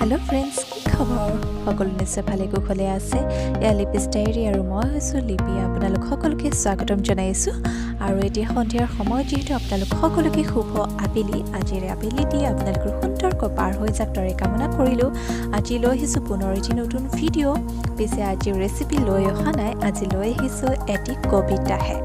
Hello friends কি খবৰ সকলো নিশ্চয় ভালে কুশলে আছে এয়া লিপি ষ্টাইৰী আৰু মই হৈছোঁ লিপি আপোনালোক সকলোকে স্বাগতম জনাইছোঁ আৰু এতিয়া সন্ধিয়াৰ সময় যেহেতু আপোনালোক সকলোকে শুভ আবেলি আজিৰ আবেলিটি আপোনালোকৰ সুন্দৰকৈ পাৰ হৈ যাক তৰে কামনা কৰিলোঁ আজি লৈ আহিছোঁ পুনৰ এটি নতুন ভিডিঅ' পিছে আজি ৰেচিপি লৈ অহা নাই আজি লৈ আহিছোঁ এটি কবিতাহে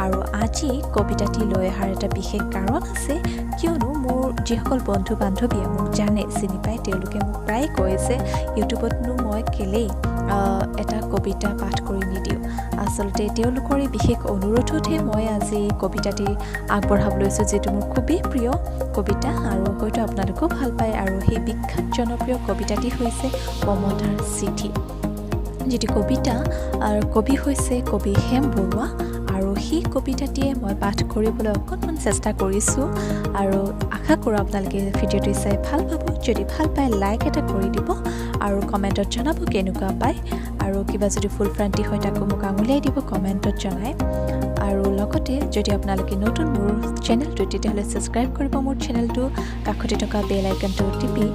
আৰু আজি কবিতাটি লৈ অহাৰ এটা বিশেষ কাৰণ আছে কিয়নো মোৰ যিসকল বন্ধু বান্ধৱীয়ে মোক জানে চিনি পায় তেওঁলোকে মোক প্ৰায় কৈছে ইউটিউবতনো মই কেলেই এটা কবিতা পাঠ কৰি নিদিওঁ আচলতে তেওঁলোকৰ এই বিশেষ অনুৰোধতহে মই আজি কবিতাটি আগবঢ়াব লৈছোঁ যিটো মোৰ খুবেই প্ৰিয় কবিতা আৰু হয়তো আপোনালোকেও ভাল পায় আৰু সেই বিখ্যাত জনপ্ৰিয় কবিতাটি হৈছে মমতাৰ চিঠি যিটো কবিতা আৰু কবি হৈছে কবি হেম বৰুৱা আৰু সেই কবিতাটিয়ে মই পাঠ কৰিবলৈ অকণমান চেষ্টা কৰিছোঁ আৰু আশা কৰোঁ আপোনালোকে ভিডিঅ'টো চাই ভাল পাব যদি ভাল পায় লাইক এটা কৰি দিব আৰু কমেণ্টত জনাব কেনেকুৱা পায় আৰু কিবা যদি ফুল ফ্ৰান্তি হয় তাকো মোক আঙুলিয়াই দিব কমেণ্টত জনাই আৰু লগতে যদি আপোনালোকে নতুন মোৰ চেনেলটো তেতিয়াহ'লে ছাবস্ক্ৰাইব কৰিব মোৰ চেনেলটো কাষতে থকা বেল আইকনটো টিপি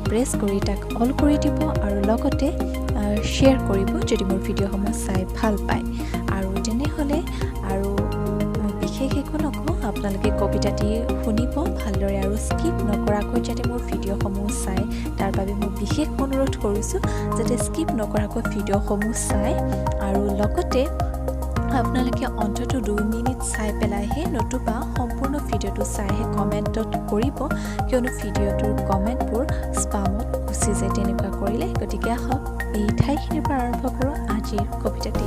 প্ৰেছ কৰি তাক অল কৰি দিব আৰু লগতে শ্বেয়াৰ কৰিব যদি মোৰ ভিডিঅ'সমূহ চাই ভাল পায় আৰু তেনেহ'লে আৰু বিশেষ একো নকওঁ আপোনালোকে কবিতাটি শুনিব ভালদৰে আৰু স্কিপ নকৰাকৈ যাতে মোৰ ভিডিঅ'সমূহ চাই তাৰ বাবে মই বিশেষ অনুৰোধ কৰিছোঁ যাতে স্কিপ নকৰাকৈ ভিডিঅ'সমূহ চাই আৰু লগতে আপোনালোকে অন্ততঃ 2 মিনিট চাই পেলাইহে নতুবা সম্পূৰ্ণ ভিডিঅ'টো চাইহে কমেণ্টত কৰিব কিয়নো ভিডিঅ'টোৰ কমেণ্টবোৰ স্পামত গুচি যায় তেনেকুৱা কৰিলে গতিকে আহক এই ঠাইখিনিৰ পৰা আৰম্ভ কৰোঁ আজিৰ কবিতাটি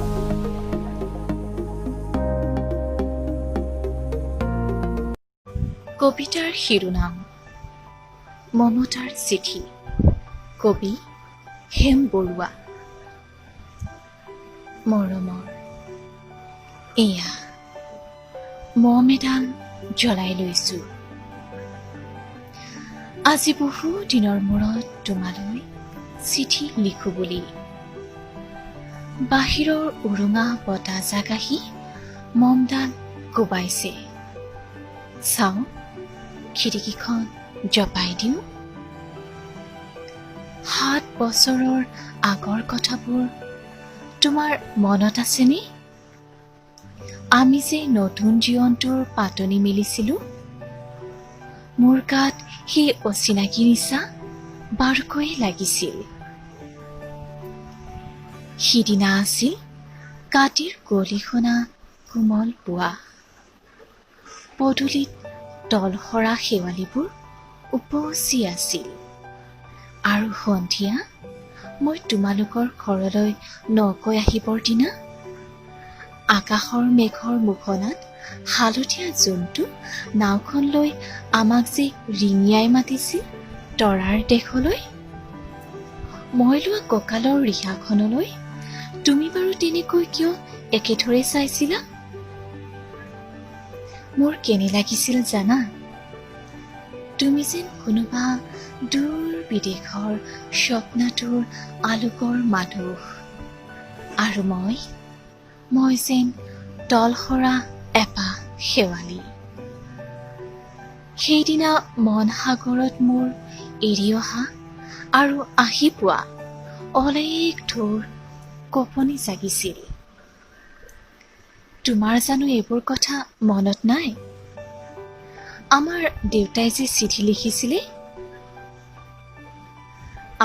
কবিতাৰ শিৰোনাম মমতাৰ চিঠি কবি হেম বৰুৱা মৰমৰ এয়া মম এডাল জ্বলাই লৈছোঁ আজি বহু দিনৰ মূৰত তোমালৈ চিঠি লিখোঁ বুলি বাহিৰৰ উৰুঙা বতাহ জাগাহি মমডাল কোবাইছে চাওঁ খিৰিকীখন জপাই দিওঁ 7 বছৰৰ আগৰ কথাবোৰ তোমাৰ মনত আছেনে আমি যে নতুন জীৱনটোৰ পাতনি মেলিছিলোঁ মোৰ গাত সেই অচিনাকি নিচা বাৰুকৈয়ে লাগিছিল সিদিনা আছিল কাতিৰ গলিখনা কোমল পুৱা পদূলিত তলসৰা শেৱালিবোৰ উপচি আছিল আৰু সন্ধিয়া মই তোমালোকৰ ঘৰলৈ নকৈ আহিবৰ দিনা আকাশৰ মেঘৰ মুখনাত হালধীয়া জোনটো নাওখন লৈ আমাক যে ৰিঙিয়াই মাতিছিল তৰাৰ দেশলৈ মই লোৱা কঁকালৰ ৰিহাখনলৈ তুমি বাৰু তেনেকৈ কিয় একেথৰে চাইছিলা মোৰ কেনে লাগিছিল জানা তুমি যেন কোনোবা দূৰ বিদেশৰ স্বপ্নটোৰ আলোকৰ মানুহ আৰু মই যেন তলসৰা এপাহ শেৱালি সেইদিনা মন সাগৰত মোৰ এৰি অহা আৰু আহি পোৱা অলেখ ঢৌৰ কঁপনি জাগিছিল তোমাৰ জানো এইবোৰ কথা মনত নাই আমাৰ দেউতাই যে চিঠি লিখিছিলে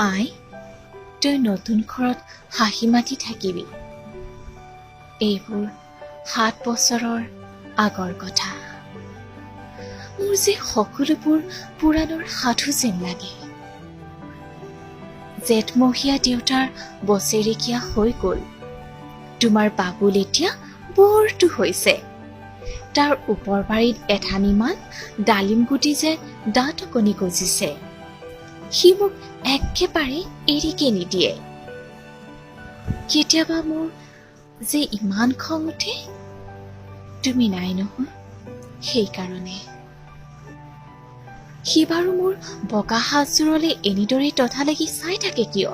আই তই নতুন ঘৰত হাঁহি মাতি থাকিবি এইবোৰ 7 বছৰৰ আগৰ কথা মোৰ যে সকলোবোৰ পুৰাণৰ সাধু যেন লাগে জেঠমহীয়া দেউতাৰ বছেৰেকীয়া হৈ গ'ল তোমাৰ বাবুল এতিয়া বৰটো হৈছে তাৰ ওপৰ বাৰীত এঠানিমান ডালিম গুটি যে দাঁত কণি গজিছে সি মোক একেবাৰে এৰিকে নিদিয়ে কেতিয়াবা মোৰ যে ইমান খং উঠে তুমি নাই নহয় সেইকাৰণে সি বাৰু মোৰ বগা সাজযোৰলৈ এনেদৰে তথা লাগি চাই থাকে কিয়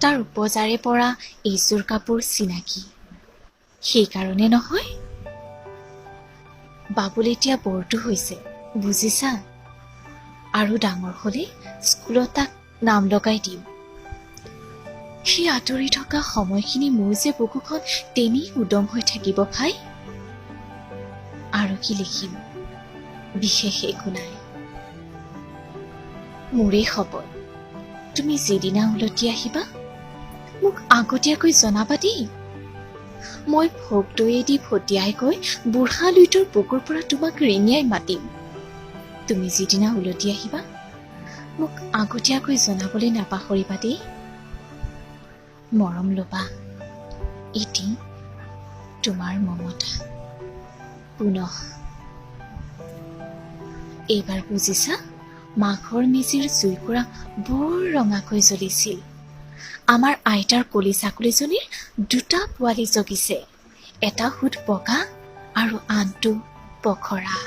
তাৰ উপজাৰে পৰা এইযোৰ কাপোৰ চিনাকি সেইকাৰণে নহয় বাবুল এতিয়া বৰটো হৈছে বুজিছা আৰু ডাঙৰ হ'লে স্কুলত তাক নাম লগাই দিম। সি আঁতৰি থকা সময়খিনি মোৰ যে বুকুখন তেনেই উদং হৈ থাকিব ভাই। আৰু কি লিখিম, বিশেষ একো নাই। মোৰেই খবৰ, তুমি যিদিনা উলটি আহিবা মোক আগতীয়াকৈ জনাবা দেই। মই ভোগ দৈয়েদি ফটিয়াই গৈ বুঢ়া লুইটোৰ বুকুৰ পৰা তোমাক ৰিঙিয়াই মাতিম। তুমি যিদিনা উলটি আহিবা মোক আগতীয়াকৈ জনাবলৈ নাপাহৰিবা দেই। মৰম ল'বা, এটি তোমাৰ মমতা। পুনঃ। এইবাৰ বুজিছা, মাঘৰ মেজিৰ জুইকুৰা বৰ ৰঙাকৈ জ্বলিছিল। আমাৰ আইতাৰ কলি ছাগলীজনীৰ 2টা পোৱালি জগিছে, এটা সুত বগা আৰু আনটো পখৰা।